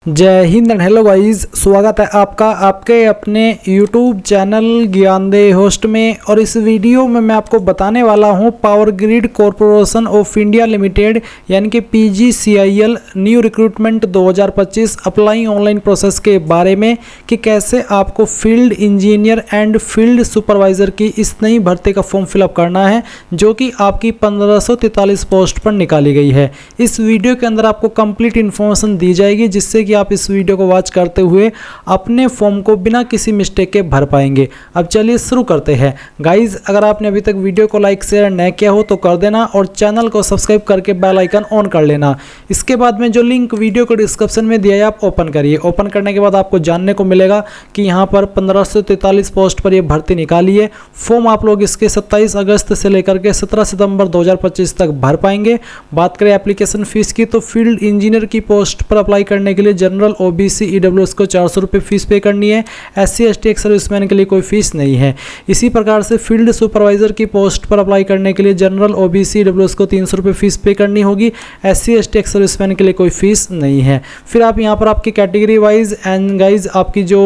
जय Hind and hello guys, स्वागत है आपका आपके अपने YouTube चैनल ज्ञानदेही होस्ट में। और इस वीडियो में मैं आपको बताने वाला हूं power grid corporation of India limited यानी कि PGCIL new recruitment 2025 apply online process के बारे में कि कैसे आपको field engineer and field supervisor की इस नई भर्ती का फॉर्म फिलअप करना है जो कि आपकी 1543 पोस्ट पर निकाली गई है। इस वीडियो के अंदर आपको कंप्लीट इन्फॉर्मेशन दी जाएगी जिससे कि आप इस वीडियो को वॉच करते हुए अपने फॉर्म को बिना किसी मिस्टेक के भर पाएंगे। अब चलिए शुरू करते हैं। गाइज, अगर आपने अभी तक वीडियो को लाइक शेयर नहीं किया हो तो कर देना और चैनल को सब्सक्राइब करके बेल आइकन ऑन कर लेना। इसके बाद में जो लिंक वीडियो को डिस्क्रिप्शन में दिया है आप ओपन करिए। ओपन करने के बाद आपको जानने को मिलेगा कि यहाँ पर 1543 पोस्ट पर यह भर्ती निकाली है। फॉर्म आप लोग इसके 27 अगस्त से लेकर के 17 सितंबर 2025 तक भर पाएंगे। बात करें एप्लीकेशन फीस की तो फील्ड इंजीनियर की पोस्ट पर अप्लाई करने के लिए जनरल OBC EWS को 400 रुपये फीस पे करनी है। SC ST एक्स सर्विसमैन के लिए कोई फीस नहीं है। इसी प्रकार से फील्ड सुपरवाइजर की पोस्ट पर अप्लाई करने के लिए जनरल OBC EWS को 300 रुपये फीस पे करनी होगी। SC ST एक्स सर्विसमैन के लिए कोई फीस नहीं है। फिर आप यहाँ पर आपकी कैटेगरी वाइज एंड गाइज आपकी जो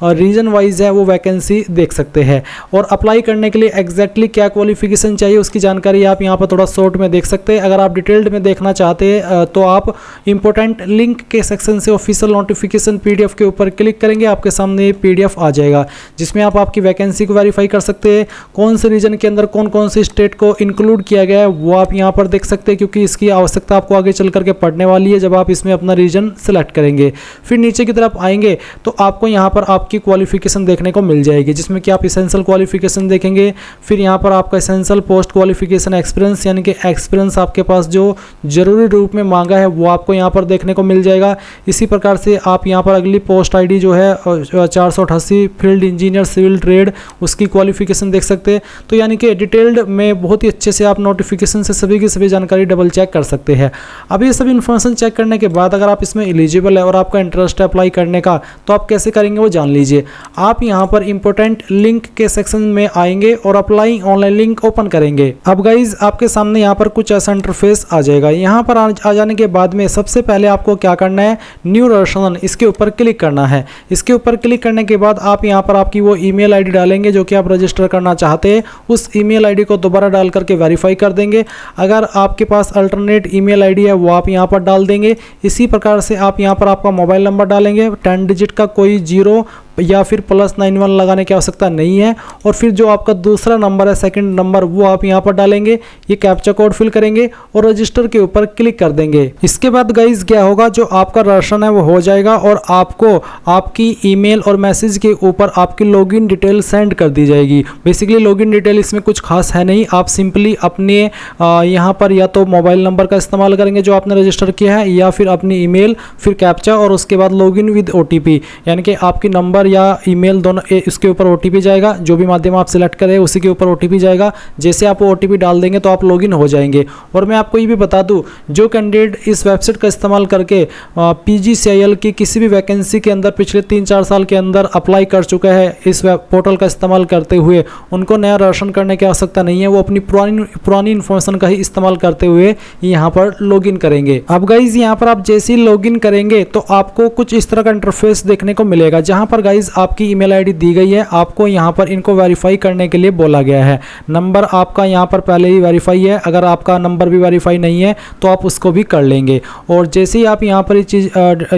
रीजन वाइज है वो वैकेंसी देख सकते हैं। और अप्लाई करने के लिए एग्जैक्टली क्या क्वालिफिकेशन चाहिए उसकी जानकारी आप यहाँ पर थोड़ा शॉर्ट में देख सकते हैं। अगर आप डिटेल्ड में देखना चाहते हैं तो आप इंपॉर्टेंट लिंक के सेक्शन से ऑफिशियल नोटिफिकेशन PDF के ऊपर क्लिक करेंगे, आपके सामने ये PDF आ जाएगा जिसमें आप आपकी वैकेंसी को वेरीफाई कर सकते हैं। कौन से रीजन के अंदर कौन कौन से स्टेट को इंक्लूड किया गया है वो आप यहाँ पर देख सकते हैं क्योंकि इसकी आवश्यकता आपको आगे चल करके पड़ने वाली है जब आप इसमें अपना रीजन सेलेक्ट करेंगे। फिर नीचे की तरफ आएंगे तो आपको यहाँ पर आपकी क्वालिफिकेशन देखने को मिल जाएगी जिसमें कि आप इसेंशियल क्वालिफिकेशन देखेंगे। फिर यहाँ पर आपका इसेंशियल पोस्ट क्वालिफिकेशन एक्सपीरियंस यानी कि एक्सपीरियंस आपके पास जो जरूरी रूप में मांगा है वो आपको यहाँ पर देखने को मिल जाएगा। इसी प्रकार से आप यहाँ पर अगली पोस्ट ID जो है 488 फील्ड इंजीनियर सिविल ट्रेड उसकी क्वालिफिकेशन देख सकते हैं। तो यानी कि डिटेल्ड में बहुत ही अच्छे से आप नोटिफिकेशन से सभी की सभी जानकारी डबल चेक कर सकते हैं। अब ये सभी इन्फॉर्मेशन चेक करने के बाद अगर आप इसमें एलिजिबल है और आपका इंटरेस्ट है अप्लाई करने का तो आप कैसे करेंगे वो जान लीजिए। आप यहाँ पर इंपॉर्टेंट लिंक के सेक्शन में आएंगे और अप्लाई ऑनलाइन लिंक ओपन करेंगे। अब गाइज आपके सामने यहाँ पर कुछ ऐसा इंटरफेस आ जाएगा। यहाँ पर आ जाने के बाद में सबसे पहले आपको क्या करना है, न्यू रजिस्ट्रेशन इसके ऊपर क्लिक करना है। इसके ऊपर क्लिक करने के बाद आप यहाँ पर आपकी वो ईमेल आईडी डालेंगे जो कि आप रजिस्टर करना चाहते हैं। उस ईमेल आईडी को दोबारा डाल करके वेरीफाई कर देंगे। अगर आपके पास अल्टरनेट ईमेल आईडी है वो आप यहाँ पर डाल देंगे। इसी प्रकार से आप यहाँ पर आपका मोबाइल नंबर डालेंगे 10 डिजिट का, कोई 0 या फिर +91 लगाने की आवश्यकता नहीं है। और फिर जो आपका दूसरा नंबर है सेकंड नंबर वो आप यहाँ पर डालेंगे। ये कैप्चा कोड फिल करेंगे और रजिस्टर के ऊपर क्लिक कर देंगे। इसके बाद गाइज क्या होगा, जो आपका रजिस्ट्रेशन है वो हो जाएगा और आपको आपकी ईमेल और मैसेज के ऊपर आपकी लॉगिन डिटेल सेंड कर दी जाएगी। बेसिकली लॉगिन डिटेल इसमें कुछ खास है नहीं, आप सिंपली अपने यहाँ पर या तो मोबाइल नंबर का इस्तेमाल करेंगे जो आपने रजिस्टर किया है या फिर अपनी ईमेल फिर कैप्चा और उसके बाद लॉगिन विद OTP यानी कि आपकी नंबर या ईमेल दोनों इसके ऊपर OTP जाएगा। जो भी माध्यम आप सिलेक्ट करें उसी के ऊपर OTP जाएगा। जैसे आप OTP डाल देंगे तो आप लॉगिन हो जाएंगे। और मैं आपको ये भी बता दूं, जो कैंडिडेट इस वेबसाइट का इस्तेमाल करके PGCIL की किसी भी वैकेंसी के अंदर पिछले 3-4 साल के अंदर अप्लाई कर चुका है इस पोर्टल का इस्तेमाल करते हुए, उनको नया रजिस्ट्रेशन करने की आवश्यकता नहीं है। वो अपनी पुरानी इन्फॉर्मेशन का ही इस्तेमाल करते हुए यहाँ पर लॉगिन करेंगे। अब गाइज यहाँ पर आप जैसे ही लॉगिन करेंगे तो आपको कुछ इस तरह का इंटरफेस देखने को मिलेगा जहाँ पर गाइज आपकी ईमेल आईडी दी गई है। आपको यहाँ पर इनको वेरीफाई करने के लिए बोला गया है। नंबर आपका यहाँ पर पहले ही वेरीफाई है, अगर आपका नंबर भी वेरीफाई नहीं है तो आप उसको भी कर लेंगे। और जैसे ही आप यहाँ पर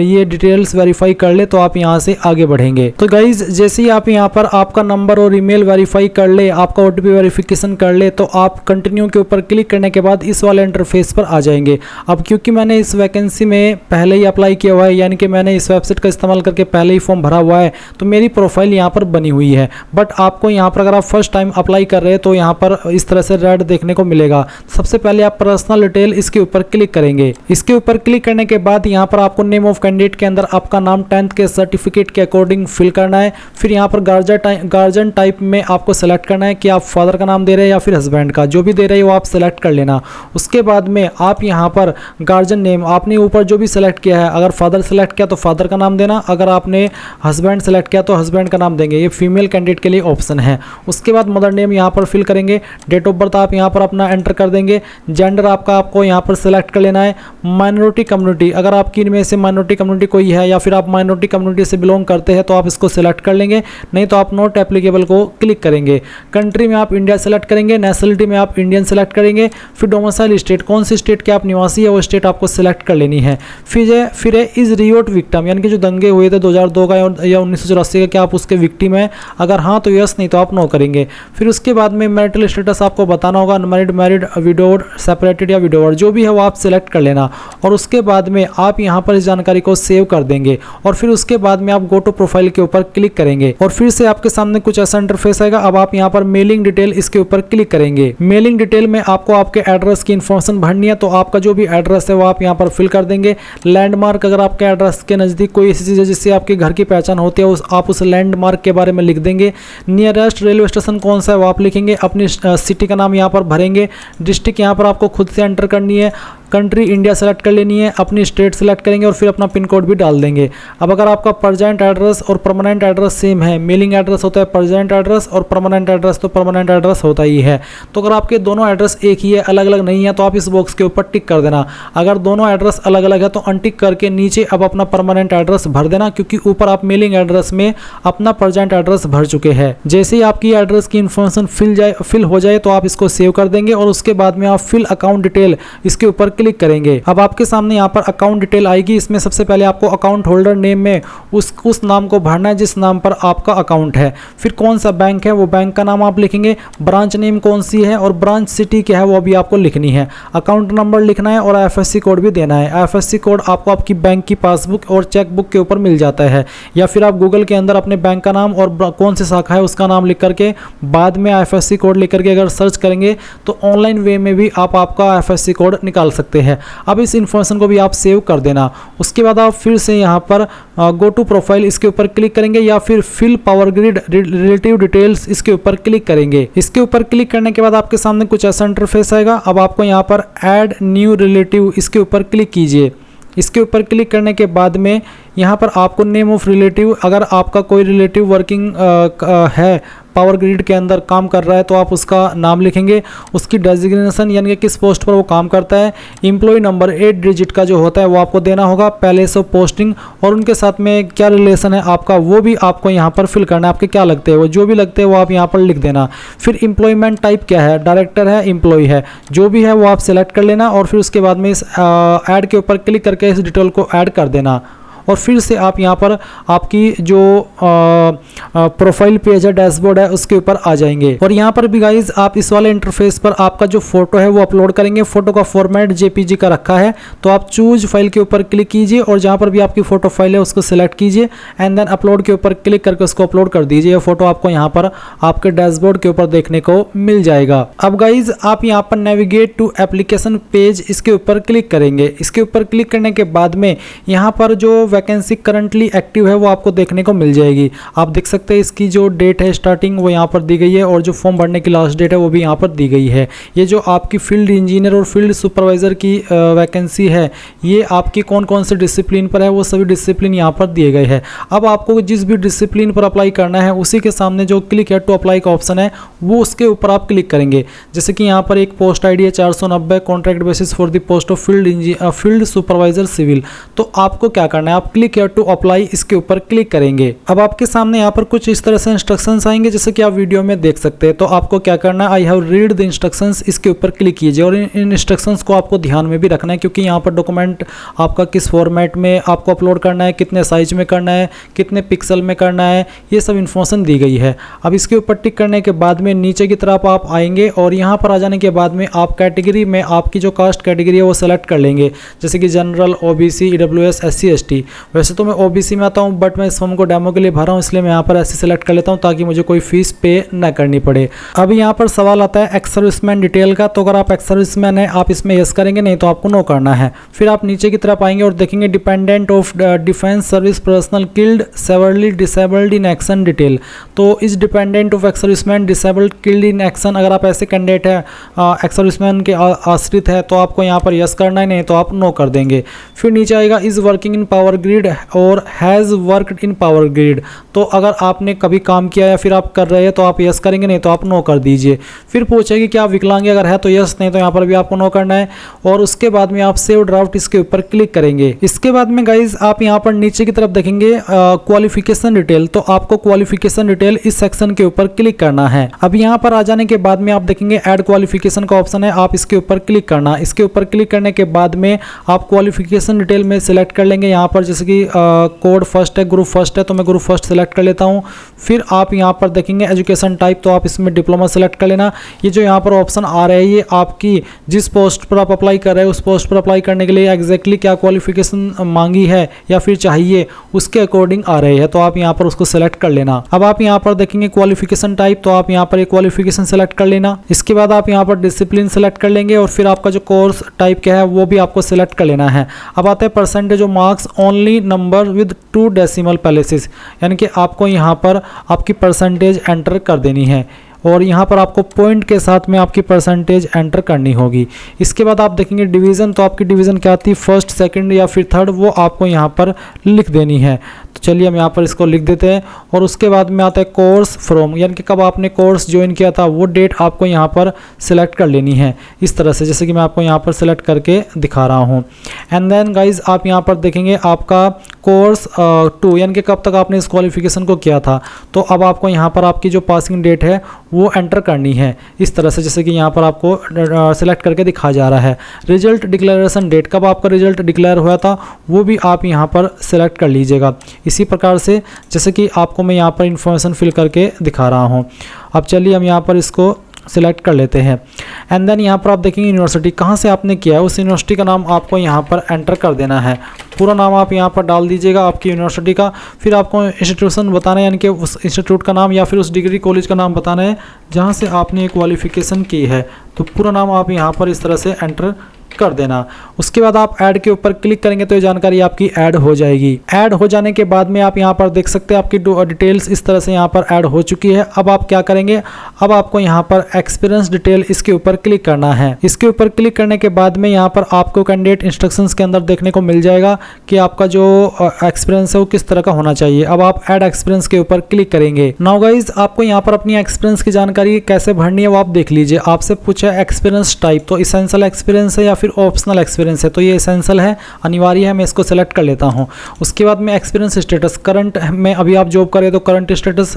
ये डिटेल्स वेरीफाई कर ले तो आप यहाँ से आगे बढ़ेंगे। तो गाइज जैसे ही आप यहाँ पर आपका नंबर और ईमेल वेरीफाई कर ले, आपका OTP वेरिफिकेशन कर ले तो आप कंटिन्यू के ऊपर क्लिक करने के बाद इस वाले इंटरफेस पर आ जाएंगे। अब क्योंकि मैंने इस वैकेंसी में पहले ही अप्लाई किया हुआ है यानी कि मैंने इस वेबसाइट का इस्तेमाल करके पहले ही फॉर्म भरा हुआ है तो मेरी प्रोफाइल यहाँ पर बनी हुई है। बट आपको यहाँ पर अगर आप फर्स्ट टाइम अप्लाई कर रहे हैं तो यहाँ पर इस तरह से रेड देखने को मिलेगा। सबसे पहले आप पर्सनल डिटेल इसके ऊपर क्लिक करेंगे। इसके ऊपर क्लिक करने के बाद यहाँ पर आपको नेम ऑफ कैंडिडेट के अंदर आपका नाम 10th के सर्टिफिकेट के अकॉर्डिंग फिल करना है। फिर यहाँ पर गार्जियन टाइप में आपको सेलेक्ट करना है कि आप फादर का नाम दे रहे हैं या फिर हस्बैंड का, जो भी दे रहे हैं वो आप सेलेक्ट कर लेना। उसके बाद में आप यहाँ पर गार्जियन नेम आपने ऊपर जो भी सेलेक्ट किया है, अगर फादर सेलेक्ट किया तो फादर का नाम देना, अगर आपने हस्बैंड सेलेक्ट किया तो हस्बैंड का नाम देंगे, ये फीमेल कैंडिडेट के लिए ऑप्शन है। उसके बाद मदर नेम यहाँ पर फिल करेंगे, डेट ऑफ बर्थ आप यहाँ पर अपना एंटर कर देंगे, जेंडर आपको यहाँ पर सेलेक्ट कर लेना है। माइनॉरिटी कम्युनिटी, अगर आपकी इनमें से माइनॉरिटी कम्युनिटी कोई है या फिर आप माइनॉरिटी कम्युनिटी से बिलोंग करते हैं तो आप इसको सिलेक्ट कर लेंगे, नहीं तो आप नॉट एप्लीकेबल को क्लिक करेंगे। कंट्री में आप इंडिया सेलेक्ट करेंगे, नेशनलिटी में आप इंडियन सेलेक्ट करेंगे, फिर डोमिसाइल स्टेट, कौन सी स्टेट के आप निवासी है वो स्टेट आपको सेलेक्ट कर लेनी है। फिर है इज रियोट विक्टिम, यानी कि जो दंगे हुए थे 2002 का या 1984 का, क्या आप उसके विक्टिम है, अगर हाँ तो यस, नहीं तो आप नो करेंगे। फिर उसके बाद में मैरिटल स्टेटस आपको बताना होगा, अनमैरिड, मैरिड, विडोड, सेपरेटेड या विडोवर, जो भी है वो आप सिलेक्ट कर लेना। और उसके बाद में आप यहाँ पर इस जानकारी को सेव कर देंगे और फिर उसके बाद में आप गो टू प्रोफाइल के ऊपर क्लिक करेंगे और फिर से आपके सामने कुछ ऐसा इंटरफेस आएगा। अब आप यहाँ पर मेलिंग डिटेल इसके ऊपर क्लिक करेंगे। मेलिंग डिटेल में आपको आपके एड्रेस की इन्फॉर्मेशन भरनी है, तो आपका जो भी एड्रेस है वो आप यहाँ पर फिल कर देंगे। लैंडमार्क, अगर आपके एड्रेस के नज़दीक कोई ऐसी चीज़ है जिससे आपके घर की पहचान होती है, आप उस लैंडमार्क के बारे में लिख देंगे। नियरेस्ट रेलवे स्टेशन कौन सा है वो आप लिखेंगे, अपनी सिटी का नाम यहाँ पर भरेंगे। डिस्ट्रिक्ट यहाँ पर आपको खुद से एंटर करनी है, कंट्री इंडिया सेलेक्ट कर लेनी है, अपनी स्टेट सेलेक्ट करेंगे और फिर अपना पिन कोड भी डाल देंगे। अब अगर आपका परमानेंट एड्रेस और परमानेंट एड्रेस सेम है, मेलिंग एड्रेस होता है परमानेंट एड्रेस और परमानेंट एड्रेस तो परमानेंट एड्रेस होता ही है, तो अगर आपके दोनों एड्रेस एक ही है, अलग अलग नहीं है, तो आप इस बॉक्स के ऊपर टिक कर देना। अगर दोनों एड्रेस अलग अलग है तो अनटिक करके नीचे अब अपना परमानेंट एड्रेस भर देना, क्योंकि ऊपर आप मेलिंग एड्रेस में अपना परमानेंट एड्रेस भर चुके हैं। जैसे ही आपकी एड्रेस की इन्फॉर्मेशन फिल हो जाए तो आप इसको सेव कर देंगे और उसके बाद में आप फिल अकाउंट डिटेल इसके ऊपर क्लिक करेंगे। अब आपके सामने यहाँ पर अकाउंट डिटेल आएगी। इसमें सबसे पहले आपको अकाउंट होल्डर नेम में उस नाम को भरना है जिस नाम पर आपका अकाउंट है, फिर कौन सा बैंक है वो बैंक का नाम आप लिखेंगे, ब्रांच नेम कौन सी है और ब्रांच सिटी क्या है वो भी आपको लिखनी है, अकाउंट नंबर लिखना है और IFSC कोड भी देना है। IFSC कोड आपको आपकी बैंक की पासबुक और चेकबुक के ऊपर मिल जाता है, या फिर आप गूगल के अंदर अपने बैंक का नाम और कौन सी शाखा है उसका नाम लिख करके बाद में IFSC कोड लिख करके अगर सर्च करेंगे तो ऑनलाइन वे में भी आप आपका IFSC कोड निकाल सकते हैं। अब इस इन्फॉर्मेशन को भी आप सेव कर देना। उसके बाद आप फिर से यहाँ पर गो टू प्रोफाइल इसके ऊपर क्लिक करेंगे या फिर fill power grid relative details इसके ऊपर क्लिक करेंगे। इसके ऊपर क्लिक करने के बाद आपके सामने कुछ ऐसा इंटरफेस आएगा। अब आपको यहाँ पर ऐड न्यू रिलेटिव इसके ऊपर क्लिक कीजिए। इसके ऊपर क्लिक करने के बाद में यहाँ पर आपको नेम ऑफ रिलेटिव, अगर आपका कोई रिलेटिव वर्किंग है पावर ग्रिड के अंदर काम कर रहा है तो आप उसका नाम लिखेंगे, उसकी डेजिग्नेशन यानी कि किस पोस्ट पर वो काम करता है, एम्प्लॉय नंबर 8 डिजिट का जो होता है वो आपको देना होगा, पैलेस ऑफ पोस्टिंग और उनके साथ में क्या रिलेशन है आपका वो भी आपको यहाँ पर फिल करना है। आपके क्या लगते हैं वो जो भी लगते हैं वो आप यहाँ पर लिख देना। फिर एम्प्लॉयमेंट टाइप क्या है, डायरेक्टर है, एम्प्लॉय है, जो भी है वो आप सेलेक्ट कर लेना और फिर उसके बाद में इस ऐड के ऊपर क्लिक करके इस डिटेल को ऐड कर देना। और फिर से आप यहाँ पर आपकी जो प्रोफाइल पेज है, डैशबोर्ड है, उसके ऊपर आ जाएंगे और यहाँ पर भी गाइज आप इस वाले इंटरफेस पर आपका जो फोटो है वो अपलोड करेंगे। फोटो का फॉर्मेट JPG का रखा है तो आप चूज फाइल के ऊपर क्लिक कीजिए और जहाँ पर भी आपकी फोटो फाइल है उसको सिलेक्ट कीजिए एंड देन अपलोड के ऊपर क्लिक करके उसको अपलोड कर दीजिए। यह फोटो आपको यहाँ पर आपके डैशबोर्ड के ऊपर देखने को मिल जाएगा। अब गाइज आप यहाँ पर नेविगेट टू एप्लीकेशन पेज इसके ऊपर क्लिक करेंगे। इसके ऊपर क्लिक करने के बाद में यहाँ पर जो वैकेंसी करंटली एक्टिव है वो आपको देखने को मिल जाएगी। आप देख सकते हैं इसकी जो डेट है स्टार्टिंग वो यहाँ पर दी गई है और जो फॉर्म भरने की लास्ट डेट है वो भी यहाँ पर दी गई है। ये जो आपकी फील्ड इंजीनियर और फील्ड सुपरवाइजर की वैकेंसी है ये आपकी कौन कौन से डिसिप्लिन पर है वो सभी डिसिप्लिन यहाँ पर दिए गए हैं। अब आपको जिस भी डिसिप्लिन पर अप्लाई करना है उसी के सामने जो क्लिक है टू अप्लाई का ऑप्शन है वो उसके ऊपर आप क्लिक करेंगे। जैसे कि यहाँ पर एक पोस्ट ID है 490 contract basis for the post of field supervisor civil. तो आपको क्या करना है, आप क्लिक टू अप्लाई इसके ऊपर क्लिक करेंगे। अब आपके सामने यहाँ पर कुछ इस तरह से इंस्ट्रक्शंस आएंगे जैसे कि आप वीडियो में देख सकते हैं। तो आपको क्या करना है, I have read the instructions इसके ऊपर क्लिक कीजिए और इन इंस्ट्रक्शंस को आपको ध्यान में भी रखना है क्योंकि यहाँ पर डॉक्यूमेंट आपका किस फॉर्मेट में आपको अपलोड करना है, कितने साइज में करना है, कितने पिक्सल में करना है, ये सब इन्फॉर्मेशन दी गई है। अब इसके ऊपर टिक करने के बाद में नीचे की तरफ आप आएंगे और यहाँ पर आ जाने के बाद में आप कैटेगरी में आपकी जो कास्ट कैटेगरी है वो सेलेक्ट कर लेंगे जैसे कि general, OBC, EWS, SC, ST। वैसे तो मैं OBC में आता हूँ बट मैं इस फॉर्म को डेमो के लिए भरा हूँ इसलिए मैं यहाँ पर SC सेलेक्ट कर लेता हूँ ताकि मुझे कोई फीस पे ना करनी पड़े। अब यहाँ पर सवाल आता है एक्स सर्विसमैन डिटेल का। तो अगर आप एक्स सर्विसमैन है आप इसमें यस करेंगे, नहीं तो आपको नो करना है। फिर आप नीचे की तरफ आएंगे और देखेंगे dependent of defence service personal killed severally disabled in action detail. तो इस dependent of ex serviceman disabled killed in action अगर आप ऐसे कैंडिडेट है एक्स सर्विसमैन के आश्रित है तो आपको यहाँ पर यस करना है, नहीं तो आप नो कर देंगे। फिर नीचे आएगा is working in power grid और has worked in power grid. तो अगर आपने कभी काम किया या फिर आप कर रहे हैं तो आप यस करेंगे, नहीं तो आप नो कर दीजिए। फिर पूछेगी कि आप विकलांग अगर है तो यस, नहीं तो यहाँ पर भी आपको नो करना है। और उसके बाद में आप सेव ड्राफ्ट इसके ऊपर क्लिक करेंगे। इसके बाद में गाइज आप यहाँ पर नीचे की तरफ देखेंगे क्वालिफिकेशन डिटेल, तो आपको क्वालिफिकेशन डिटेल इस सेक्शन के ऊपर क्लिक करना है। अब यहाँ पर आ जाने के बाद में आप देखेंगे ऐड क्वालिफिकेशन का ऑप्शन है, आप इसके ऊपर क्लिक करना। इसके ऊपर क्लिक करने के बाद में आप क्वालिफिकेशन डिटेल में सिलेक्ट कर लेंगे। यहाँ पर जैसे कि कोड फर्स्ट है, ग्रुप फर्स्ट है, तो मैं ग्रुप फर्स्ट सेलेक्ट कर लेता हूँ। फिर आप यहाँ पर देखेंगे एजुकेशन टाइप, तो आप इसमें डिप्लोमा सेलेक्ट कर लेना। ये जो यहाँ पर ऑप्शन आ रहा है ये आपकी जिस पोस्ट पर आप अप्लाई कर रहे हैं उस पोस्ट पर अप्लाई करने के लिए एग्जैक्टली क्या क्वालिफिकेशन मांगी है या फिर चाहिए उसके अकॉर्डिंग आ रहे हैं, तो आप यहाँ पर उसको सेलेक्ट कर लेना। अब आप यहाँ पर देखेंगे क्वालिफिकेशन टाइप, तो आप यहाँ पर एक क्वालिफिकेशन सेलेक्ट कर लेना। इसके बाद आप यहाँ पर डिसिप्लिन सेलेक्ट कर लेंगे और फिर आपका जो कोर्स टाइप क्या है वो भी आपको सेलेक्ट कर लेना है। अब आते हैं percentage of marks only number with 2 decimal places, यानी कि आपको यहाँ पर आपकी परसेंटेज एंटर कर देनी है और यहाँ पर आपको पॉइंट के साथ में आपकी परसेंटेज एंटर करनी होगी। इसके बाद आप देखेंगे डिवीज़न, तो आपकी डिवीज़न क्या आती है, फर्स्ट, सेकंड या फिर थर्ड, वो आपको यहाँ पर लिख देनी है। तो चलिए हम यहाँ पर इसको लिख देते हैं। और उसके बाद में आता है कोर्स फ्रॉम, यानी कि कब आपने कोर्स ज्वाइन किया था वो डेट आपको यहाँ पर सिलेक्ट कर लेनी है इस तरह से, जैसे कि मैं आपको यहाँ पर सिलेक्ट करके दिखा रहा हूँ। एंड देन गाइज आप यहाँ पर देखेंगे आपका कोर्स 2, यानी कि कब तक आपने इस क्वालिफिकेशन को किया था। तो अब आपको यहाँ पर आपकी जो पासिंग डेट है वो एंटर करनी है इस तरह से, जैसे कि यहाँ पर आपको सिलेक्ट करके दिखाया जा रहा है। रिजल्ट डिक्लेरेशन डेट, कब आपका रिजल्ट डिक्लेयर हुआ था वो भी आप यहाँ पर सिलेक्ट कर लीजिएगा इसी प्रकार से, जैसे कि आपको मैं यहाँ पर इंफॉर्मेशन फिल करके दिखा रहा हूँ। अब चलिए हम यहाँ पर इसको सिलेक्ट कर लेते हैं। एंड देन यहाँ पर आप देखेंगे यूनिवर्सिटी कहाँ से आपने किया है, उस यूनिवर्सिटी का नाम आपको यहाँ पर एंटर कर देना है। पूरा नाम आप यहाँ पर डाल दीजिएगा आपकी यूनिवर्सिटी का। फिर आपको इंस्टीट्यूशन बताना है, यानी कि उस इंस्टीट्यूट का नाम या फिर उस डिग्री कॉलेज का नाम बताना है जहाँ से आपने क्वालिफिकेशन की है। तो पूरा नाम आप यहाँ पर इस तरह से एंटर कर देना। उसके बाद आप ऐड के ऊपर क्लिक करेंगे तो ये जानकारी आपकी ऐड हो जाएगी। ऐड हो जाने के बाद में आप यहाँ पर देख सकते हैं आपकी डिटेल्स इस तरह से यहाँ पर ऐड हो चुकी है। अब आप क्या करेंगे, अब आपको यहाँ पर एक्सपीरियंस डिटेल इसके ऊपर क्लिक करना है। इसके ऊपर क्लिक करने के बाद में यहाँ पर आपको कैंडिडेट इंस्ट्रक्शंस के अंदर देखने को मिल जाएगा कि आपका जो एक्सपीरियंस है वो किस तरह का होना चाहिए। अब आप ऐड एक्सपीरियंस के ऊपर क्लिक करेंगे। नाउ गाइज आपको यहाँ पर अपनी एक्सपीरियंस की जानकारी कैसे भरनी है वो आप देख लीजिए। आपसे पूछा है एक्सपीरियंस टाइप, तो इसेंशियल एक्सपीरियंस है या फिर ऑप्शनल एक्सपीरियंस है, तो ये एसेंशियल है, अनिवार्य है, मैं इसको सेलेक्ट कर लेता हूँ। उसके बाद में एक्सपीरियंस स्टेटस, करंट में अभी आप जॉब करें तो करंट स्टेटस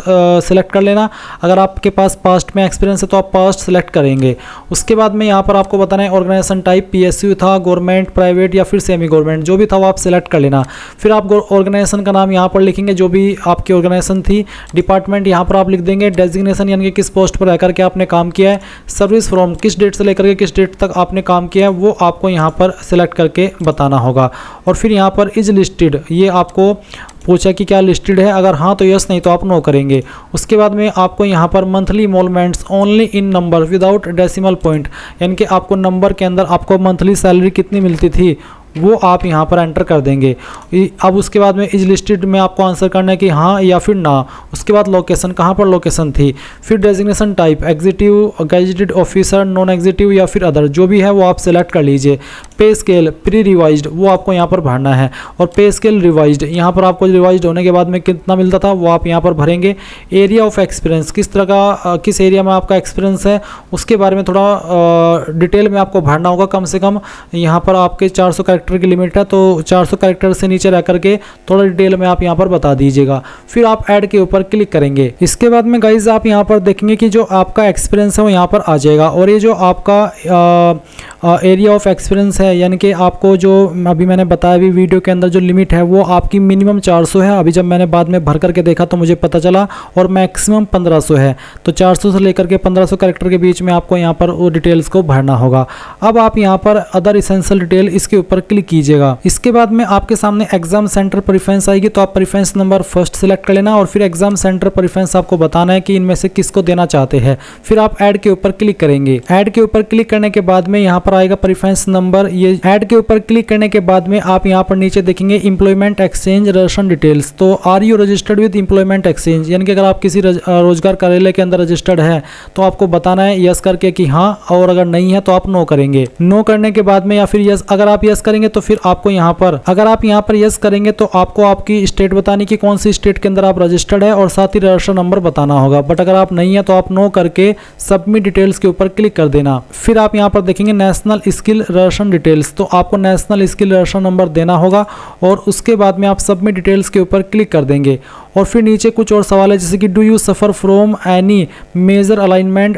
सेलेक्ट कर लेना। अगर आपके पास पास्ट में एक्सपीरियंस है तो आप पास्ट सेलेक्ट करेंगे। उसके बाद में यहाँ पर आपको बताना है ऑर्गेनाइजेशन टाइप, PSU था, गवर्नमेंट, प्राइवेट या फिर सेमी गवर्नमेंट, जो भी था वो आप सेलेक्ट कर लेना। फिर आप ऑर्गेनाइजेशन का नाम यहाँ पर लिखेंगे, जो भी आपकी ऑर्गेनाइजेशन थी। डिपार्टमेंट यहाँ पर आप लिख देंगे। डेजिग्नेशन यानी कि किस पोस्ट पर रहकर के आपने काम किया है। सर्विस फ्रॉम, किस डेट से लेकर के किस डेट तक आपने काम किया है वो आपको यहाँ पर सेलेक्ट करके बताना होगा। और फिर यहाँ पर इज लिस्टेड, ये आपको पूछा कि क्या लिस्टेड है, अगर हाँ तो यस, नहीं तो आप नो करेंगे। उसके बाद में आपको यहाँ पर monthly involvements only in number without decimal point, यानी कि आपको नंबर के अंदर आपको मंथली सैलरी कितनी मिलती थी वो आप यहाँ पर एंटर कर देंगे। अब उसके बाद में इज लिस्टेड में आपको आंसर करना है कि हाँ या फिर ना। उसके बाद लोकेशन, कहाँ पर लोकेशन थी। फिर designation type, executive, gazetted officer, non executive या फिर अदर, जो भी है वो आप सेलेक्ट कर लीजिए। पे स्केल प्री रिवाइज्ड, वो आपको यहाँ पर भरना है। और पे स्केल रिवाइज्ड, यहाँ पर आपको रिवाइज्ड होने के बाद में कितना मिलता था वो आप यहाँ पर भरेंगे। एरिया ऑफ एक्सपीरियंस, किस तरह का किस एरिया में आपका एक्सपीरियंस है उसके बारे में थोड़ा डिटेल में आपको भरना होगा। कम से कम यहाँ पर आपके 400 कैरेक्टर की लिमिट है, तो 400 कैरेक्टर से नीचे रह करके थोड़ा डिटेल में आप यहाँ पर बता दीजिएगा। फिर आप ऐड के ऊपर क्लिक करेंगे। इसके बाद में गाइज आप यहाँ पर देखेंगे कि जो आपका एक्सपीरियंस है वो यहाँ पर आ जाएगा। और ये जो आपका एरिया ऑफ एक्सपीरियंस है, यानी कि आपको जो अभी मैंने बताया अभी वीडियो के अंदर जो लिमिट है वो आपकी मिनिमम 400 है। अभी जब मैंने बाद में भर करके देखा तो मुझे पता चला, और मैक्सिमम 1500 है। तो 400 से लेकर के 1500 कैरेक्टर के बीच में आपको यहाँ पर वो डिटेल्स को भरना होगा। अब आप यहाँ पर अदर इसेंशियल डिटेल इसके ऊपर क्लिक कीजिएगा। इसके बाद में आपके सामने एग्जाम सेंटर प्रेफरेंस आएगी, तो आप प्रेफरेंस नंबर फर्स्ट सेलेक्ट कर लेना और फिर एग्जाम सेंटर प्रेफरेंस आपको बताना है कि इनमें से किसको देना चाहते हैं। फिर आप ऐड के ऊपर क्लिक करेंगे। ऐड के ऊपर क्लिक करने के बाद में यहाँ पर आएगा प्रेफरेंस नंबर। ये ऐड के ऊपर क्लिक करने के बाद में आप यहाँ पर नीचे देखेंगे एम्प्लॉयमेंट एक्सचेंज रजिस्ट्रेशन डिटेल्स। तो are you registered with employment exchange, यानी कि अगर आप किसी रोजगार कार्यालय के अंदर रजिस्टर्ड है तो आपको बताना है यस करके कि हाँ, और अगर नहीं है तो आप नो करेंगे। नो करने के बाद में या फिर यस, अगर आप यस करेंगे करेंगे तो फिर आपको यहाँ पर, अगर आप यहाँ पर यस करेंगे तो आपको आपकी स्टेट बतानी कि कौन सी स्टेट के अंदर आप रजिस्टर्ड है और साथ ही रजिस्टर नंबर बताना होगा। बट अगर आप नहीं है तो आप नो करके सबमिट डिटेल्स के ऊपर क्लिक कर देना। फिर आप यहाँ पर देखेंगे नेशनल स्किल रजिस्ट्रेशन डिटेल्स, तो आपको नेशनल स्किल रजिस्ट्रेशन नंबर देना होगा और उसके बाद में आप सबमिट डिटेल्स के ऊपर क्लिक कर देंगे। और फिर नीचे कुछ और सवाल है जैसे कि do you suffer from any major alignment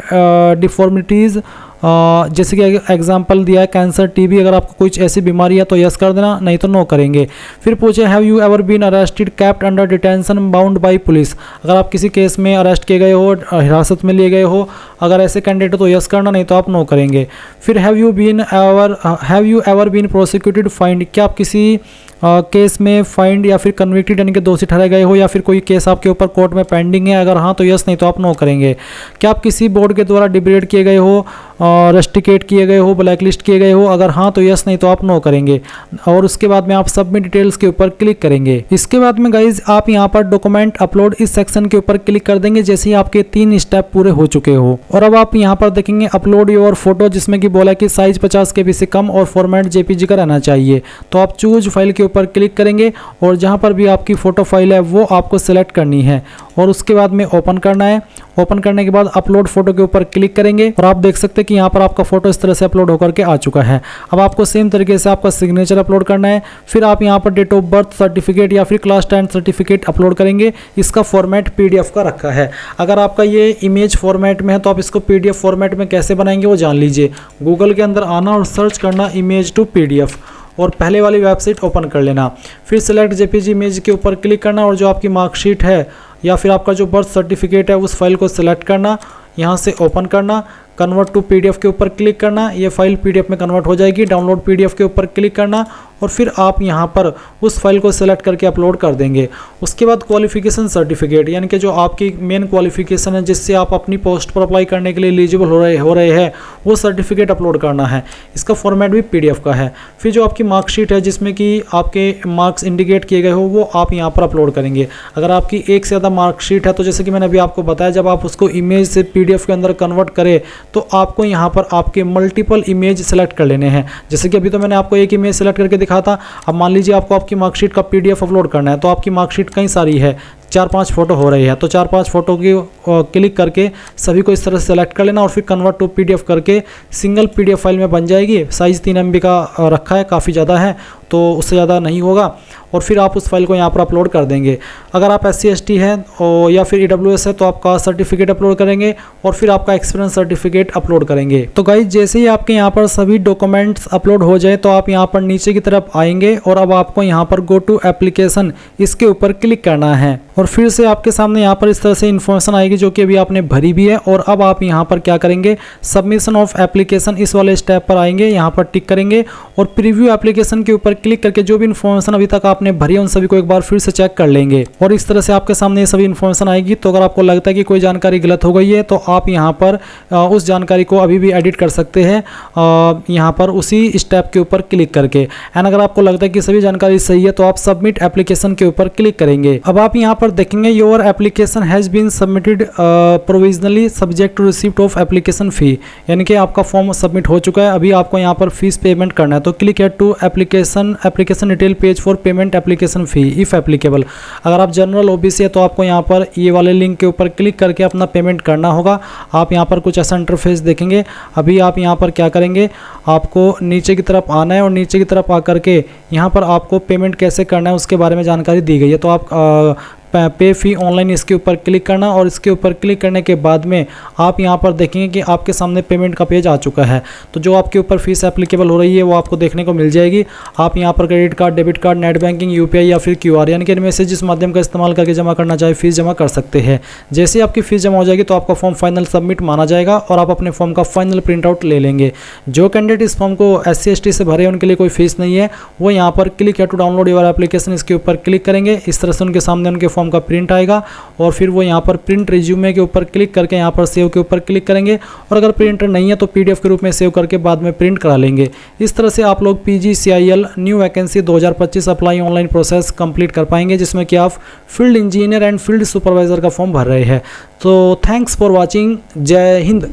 deformities, जैसे कि एग्जांपल दिया है कैंसर, टीबी, अगर आपको कुछ ऐसी बीमारी है तो यस कर देना, नहीं तो नो करेंगे। फिर पूछे have you ever been arrested kept under detention bound by police, अगर आप किसी केस में अरेस्ट किए गए हो, हिरासत में लिए गए हो, अगर ऐसे कैंडिडेट हो तो यस करना, नहीं तो आप नो करेंगे। फिर have you ever been prosecuted fined, क्या आप किसी केस में फाइंड या फिर कन्विक्टेड यानी कि दोषी ठहराए गए हो या फिर कोई केस आपके ऊपर कोर्ट में पेंडिंग है, अगर हाँ तो यस, नहीं तो आप नो करेंगे। क्या आप किसी बोर्ड के द्वारा डिग्रेड किए गए हो, रेस्ट्रिकेट किए गए हो, ब्लैक लिस्ट किए गए हो, अगर हाँ तो यस, नहीं तो आप नो करेंगे। और उसके बाद में आप सबमिट डिटेल्स के ऊपर क्लिक करेंगे। इसके बाद में गाइज आप यहाँ पर डॉक्यूमेंट अपलोड इस सेक्शन के ऊपर क्लिक कर देंगे जैसे ही आपके 3 स्टेप पूरे हो चुके हो। और अब आप यहाँ पर देखेंगे अपलोड योर फोटो, जिसमें कि बोला कि साइज 50 KB से कम और फॉर्मेट JPG का रहना चाहिए। तो आप चूज फाइल के ऊपर क्लिक करेंगे और जहाँ पर भी आपकी फोटो फाइल है वो आपको सिलेक्ट करनी है और उसके बाद में ओपन करना है। ओपन करने के बाद अपलोड फोटो के ऊपर क्लिक करेंगे और आप देख सकते हैं कि यहाँ पर आपका फोटो इस तरह से अपलोड होकर के आ चुका है। अब आपको सेम तरीके से आपका सिग्नेचर अपलोड करना है। फिर आप यहाँ पर डेट ऑफ बर्थ सर्टिफिकेट या फिर क्लास 10 सर्टिफिकेट अपलोड करेंगे। इसका फॉर्मेट PDF का रखा है। अगर आपका ये इमेज फॉर्मेट में है तो आप इसको PDF फॉर्मेट में कैसे बनाएंगे वो जान लीजिए। गूगल के अंदर आना और सर्च करना इमेज टू PDF और पहले वाली वेबसाइट ओपन कर लेना। फिर सेलेक्ट JPG इमेज के ऊपर क्लिक करना और जो आपकी मार्कशीट है या फिर आपका जो बर्थ सर्टिफिकेट है उस फाइल को सिलेक्ट करना, यहाँ से ओपन करना, कन्वर्ट टू PDF के ऊपर क्लिक करना, ये फाइल PDF में कन्वर्ट हो जाएगी। डाउनलोड PDF के ऊपर क्लिक करना और फिर आप यहाँ पर उस फाइल को सिलेक्ट करके अपलोड कर देंगे। उसके बाद क्वालिफिकेशन सर्टिफिकेट यानी कि जो आपकी मेन क्वालिफिकेशन है जिससे आप अपनी पोस्ट पर अप्लाई करने के लिए एलिजिबल हो रहे हैं वो सर्टिफिकेट अपलोड करना है। इसका फॉर्मेट भी PDF का है। फिर जो आपकी मार्कशीट है जिसमें कि आपके मार्क्स इंडिकेट किए गए हो वो आप यहाँ पर अपलोड करेंगे। अगर आपकी एक से ज़्यादा मार्कशीट है तो जैसे कि मैंने अभी आपको बताया जब आप उसको इमेज से PDF के अंदर कन्वर्ट करें तो आपको यहाँ पर आपके मल्टीपल इमेज सेलेक्ट कर लेने हैं। जैसे कि अभी तो मैंने आपको एक इमेज सेलेक्ट करके दिखा था। अब मान लीजिए आपको आपकी मार्कशीट का PDF अपलोड करना है तो आपकी मार्कशीट कई सारी है, 4-5 फोटो हो रही है तो 4-5 फोटो की क्लिक करके सभी को इस तरह से सेलेक्ट कर लेना और फिर कन्वर्ट टू PDF करके सिंगल PDF फाइल में बन जाएगी। साइज़ 3 MB का रखा है, काफ़ी ज़्यादा है तो उससे ज़्यादा नहीं होगा। और फिर आप उस फाइल को यहाँ पर अपलोड कर देंगे। अगर आप SC ST हैं या फिर EWS है तो आपका सर्टिफिकेट अपलोड करेंगे और फिर आपका एक्सपीरियंस सर्टिफिकेट अपलोड करेंगे। तो गाइस जैसे ही आपके यहाँ पर सभी डॉक्यूमेंट्स अपलोड हो जाए तो आप यहाँ पर नीचे की तरफ आएंगे और अब आपको यहाँ पर गो टू एप्लीकेशन इसके ऊपर क्लिक करना है और फिर से आपके सामने यहाँ पर इस तरह से इन्फॉर्मेशन आएगी जो कि अभी आपने भरी भी है। और अब आप यहाँ पर क्या करेंगे, सबमिशन ऑफ एप्लीकेशन इस वाले स्टेप पर आएंगे, यहाँ पर टिक करेंगे और प्रीव्यू एप्लीकेशन के ऊपर क्लिक करके जो भी इन्फॉर्मेशन अभी तक आपने भरी है उन सभी को एक बार फिर से चेक कर लेंगे। और इस तरह से आपके सामने ये सभी इन्फॉर्मेशन आएगी। तो अगर आपको लगता है कि कोई जानकारी गलत हो गई है तो आप यहाँ पर उस जानकारी को अभी भी एडिट कर सकते हैं यहाँ पर उसी स्टेप के ऊपर क्लिक करके। एंड अगर आपको लगता है कि सभी जानकारी सही है तो आप सबमिट एप्लीकेशन के ऊपर क्लिक करेंगे। अब आप यहाँ पर देखेंगे your application has been submitted provisionally subject to receipt of application fee, यानी कि आपका फॉर्म सबमिट हो चुका है। अभी आपको यहाँ पर फीस पेमेंट करना है तो click here to application detail page for payment application fee if applicable. अगर आप जनरल OBC है तो आपको यहाँ पर ये वाले लिंक के ऊपर क्लिक करके अपना पेमेंट करना होगा। आप यहाँ पर कुछ ऐसा इंटरफेस देखेंगे। अभी आप यहाँ पर क्या करेंगे, आपको नीचे की तरफ आना है और नीचे की तरफ आकर के यहाँ पर आपको पेमेंट कैसे करना है उसके बारे में जानकारी दी गई है। तो आप पे फी ऑनलाइन इसके ऊपर क्लिक करना और इसके ऊपर क्लिक करने के बाद में आप यहाँ पर देखेंगे कि आपके सामने पेमेंट का पेज आ चुका है। तो जो आपके ऊपर फीस एप्लीकेबल हो रही है वो आपको देखने को मिल जाएगी। आप यहाँ पर credit card, debit card, net banking, UPI या फिर QR यानी कि इनमें से जिस माध्यम का इस्तेमाल करके जमा करना चाहे फीस जमा कर सकते हैं। जैसे ही आपकी फीस जमा हो जाएगी तो आपका फॉर्म फाइनल सबमिट माना जाएगा और आप अपने फॉर्म का फाइनल प्रिंट आउट ले लेंगे। जो कैंडिडेट इस फॉर्म को SC ST से भरे उनके लिए कोई फीस नहीं है, वो यहाँ पर क्लिक है टू डाउनलोड योर एप्लीकेशन इसके ऊपर क्लिक करेंगे। इस तरह से उनके सामने उनके फॉर्म का प्रिंट आएगा और फिर वो यहाँ पर प्रिंट रिज्यूमे के ऊपर क्लिक करके यहाँ पर सेव के ऊपर क्लिक करेंगे और अगर प्रिंटर नहीं है तो PDF के रूप में सेव करके बाद में प्रिंट करा लेंगे। इस तरह से आप लोग PGCIL new vacancy 2025 apply online process complete कर पाएंगे जिसमें कि आप field engineer and field supervisor का फॉर्म भर रहे हैं। तो थैंक्स फॉर वॉचिंग। जय हिंद।